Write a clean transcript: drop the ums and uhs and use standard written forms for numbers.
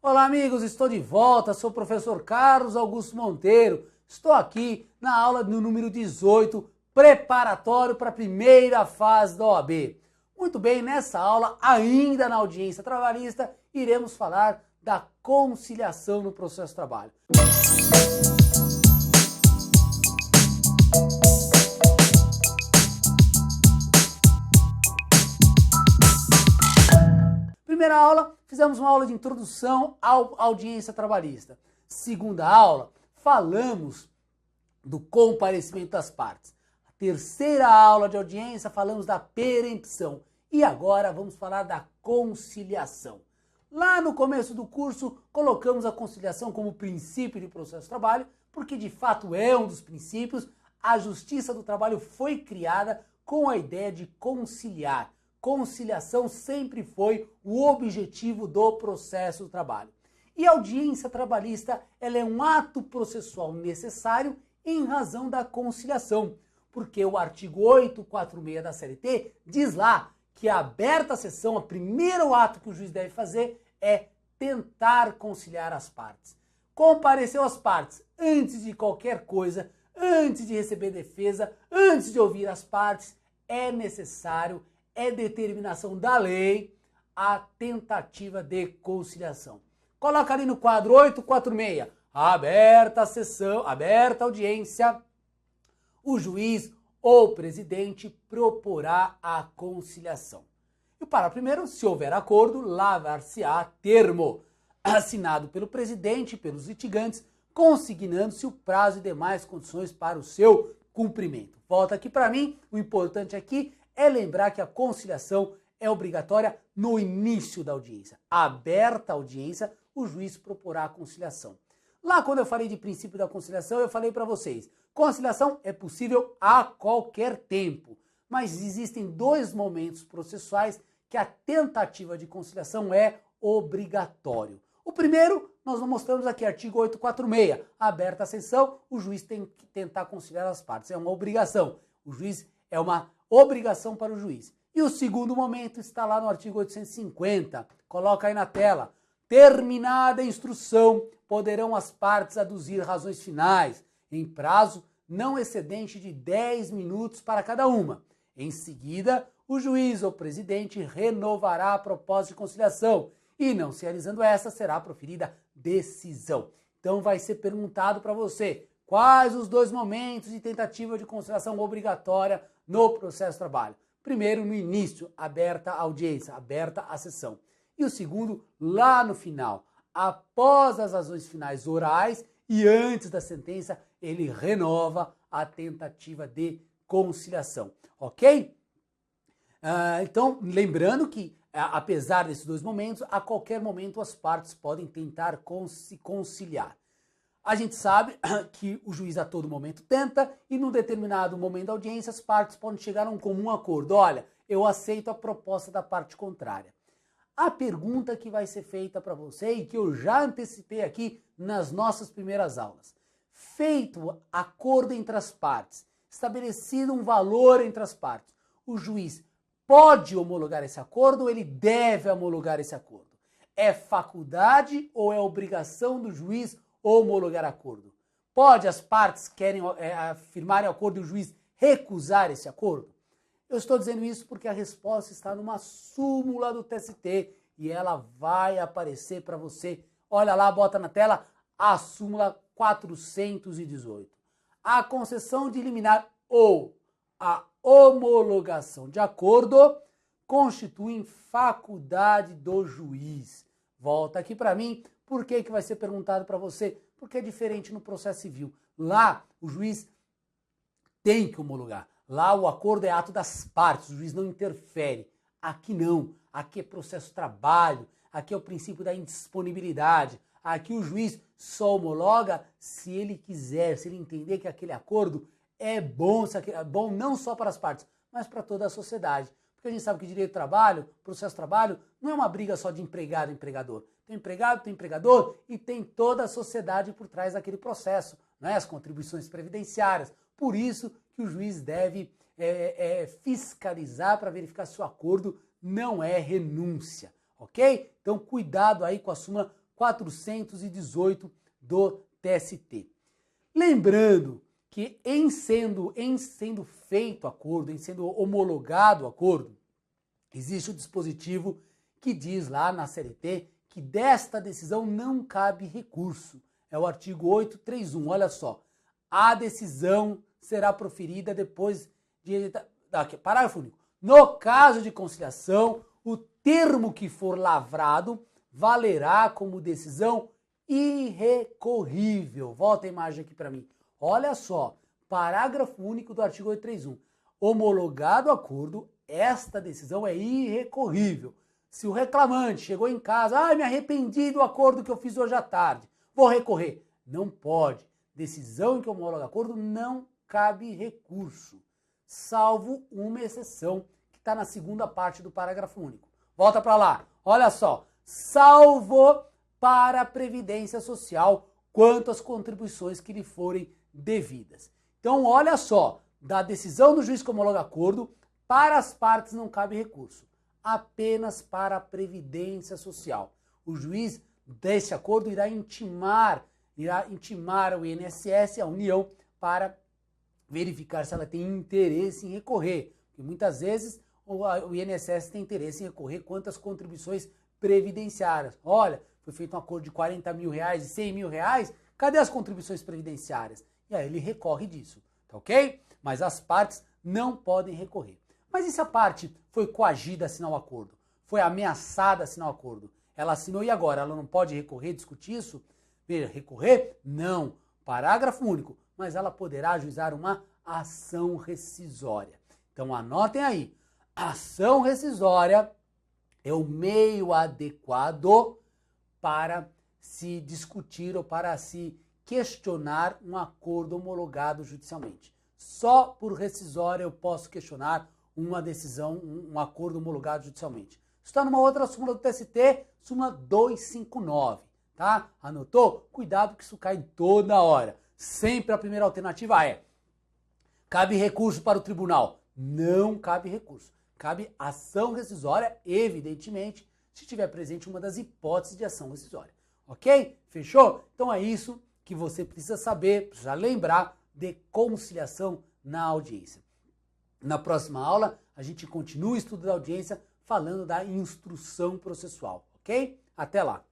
Olá amigos, estou de volta, sou o professor Carlos Augusto Monteiro. Estou aqui na aula no número 18, preparatório para a primeira fase da OAB. Muito bem, nessa aula, ainda na audiência trabalhista, iremos falar da conciliação no processo de trabalho. Primeira aula, fizemos uma aula de introdução à audiência trabalhista. Segunda aula, falamos do comparecimento das partes. A terceira aula de audiência, falamos da perempção. E agora vamos falar da conciliação. Lá no começo do curso, colocamos a conciliação como princípio de processo de trabalho, porque de fato é um dos princípios. A Justiça do Trabalho foi criada com a ideia de conciliar. Conciliação sempre foi o objetivo do processo do trabalho. E a audiência trabalhista, ela é um ato processual necessário em razão da conciliação, porque o artigo 846 da CLT diz lá que a aberta a sessão, o primeiro ato que o juiz deve fazer é tentar conciliar as partes. Compareceu as partes antes de qualquer coisa, antes de receber defesa, antes de ouvir as partes, é necessário, é determinação da lei, a tentativa de conciliação. Coloca ali no quadro 846, aberta a sessão, aberta a audiência, o juiz ou presidente proporá a conciliação. E o parágrafo primeiro, se houver acordo, lavrar-se-á termo, assinado pelo presidente e pelos litigantes, consignando-se o prazo e demais condições para o seu cumprimento. Volta aqui para mim, o importante aqui é lembrar que a conciliação é obrigatória no início da audiência. Aberta a audiência, o juiz proporá a conciliação. Lá quando eu falei de princípio da conciliação, eu falei para vocês, conciliação é possível a qualquer tempo, mas existem dois momentos processuais que a tentativa de conciliação é obrigatório. O primeiro, nós mostramos aqui, artigo 846, aberta a sessão, o juiz tem que tentar conciliar as partes, é uma obrigação. O juiz é uma obrigação para o juiz. E o segundo momento está lá no artigo 850, coloca aí na tela. Terminada a instrução, poderão as partes aduzir razões finais, em prazo não excedente de 10 minutos para cada uma. Em seguida, o juiz ou presidente renovará a proposta de conciliação e, não se realizando essa, será proferida decisão. Então vai ser perguntado para você quais os dois momentos de tentativa de conciliação obrigatória no processo de trabalho. Primeiro, no início, aberta a audiência, aberta a sessão. E o segundo, lá no final, após as razões finais orais e antes da sentença, ele renova a tentativa de conciliação. Ok? Então, lembrando que, apesar desses dois momentos, a qualquer momento as partes podem tentar se conciliar. A gente sabe que o juiz a todo momento tenta e num determinado momento da audiência as partes podem chegar a um comum acordo. Olha, eu aceito a proposta da parte contrária. A pergunta que vai ser feita para você e que eu já antecipei aqui nas nossas primeiras aulas. Feito acordo entre as partes, estabelecido um valor entre as partes, o juiz pode homologar esse acordo ou ele deve homologar esse acordo? É faculdade ou é obrigação do juiz homologar acordo? Pode as partes querem firmarem acordo e o juiz recusar esse acordo? Eu estou dizendo isso porque a resposta está numa súmula do TST e ela vai aparecer para você. Olha lá, bota na tela a súmula 418. A concessão de liminar ou a homologação de acordo constituem faculdade do juiz. Volta aqui para mim. Por que vai ser perguntado para você? Porque é diferente no processo civil. Lá, o juiz tem que homologar. Lá, o acordo é ato das partes, o juiz não interfere. Aqui não. Aqui é processo de trabalho. Aqui é o princípio da indisponibilidade. Aqui o juiz só homologa se ele quiser, se ele entender que aquele acordo é bom não só para as partes, mas para toda a sociedade. Porque a gente sabe que direito do trabalho, processo de trabalho, não é uma briga só de empregado e empregador. Tem empregado, tem empregador e tem toda a sociedade por trás daquele processo, né? As contribuições previdenciárias. Por isso que o juiz deve fiscalizar para verificar se o acordo não é renúncia, ok? Então cuidado aí com a súmula 418 do TST. Lembrando que em sendo feito acordo, em sendo homologado o acordo, existe o dispositivo que diz lá na CLT que desta decisão não cabe recurso. É o artigo 831, olha só. A decisão será proferida depois de... Parágrafo único. No caso de conciliação, o termo que for lavrado valerá como decisão irrecorrível. Volta a imagem aqui para mim. Olha só, parágrafo único do artigo 831. Homologado o acordo, esta decisão é irrecorrível. Se o reclamante chegou em casa, me arrependi do acordo que eu fiz hoje à tarde, vou recorrer. Não pode. Decisão em que homologa acordo não cabe recurso, salvo uma exceção que está na segunda parte do parágrafo único. Volta para lá. Olha só. Salvo para a Previdência Social quanto às contribuições que lhe forem devidas. Então, olha só. Da decisão do juiz que homologa acordo, para as partes não cabe recurso. Apenas para a Previdência Social. O juiz desse acordo irá intimar o INSS, a União, para verificar se ela tem interesse em recorrer. Porque muitas vezes o INSS tem interesse em recorrer quanto às contribuições previdenciárias. Olha, foi feito um acordo de 40 mil reais e 100 mil reais, cadê as contribuições previdenciárias? E aí ele recorre disso, tá ok? Mas as partes não podem recorrer. Mas e se a parte foi coagida a assinar o acordo? Foi ameaçada a assinar o acordo? Ela assinou e agora? Ela não pode recorrer, discutir isso? Veja, recorrer? Não. Parágrafo único. Mas ela poderá ajuizar uma ação rescisória. Então anotem aí. Ação rescisória é o meio adequado para se discutir ou para se questionar um acordo homologado judicialmente. Só por rescisória eu posso questionar uma decisão, um acordo homologado judicialmente. Está numa outra súmula do TST, súmula 259, tá? Anotou? Cuidado que isso cai toda hora. Sempre a primeira alternativa é: cabe recurso para o tribunal? Não cabe recurso. Cabe ação rescisória, evidentemente, se tiver presente uma das hipóteses de ação rescisória. Ok? Fechou? Então é isso que você precisa saber, precisa lembrar de conciliação na audiência. Na próxima aula, a gente continua o estudo da audiência falando da instrução processual, ok? Até lá!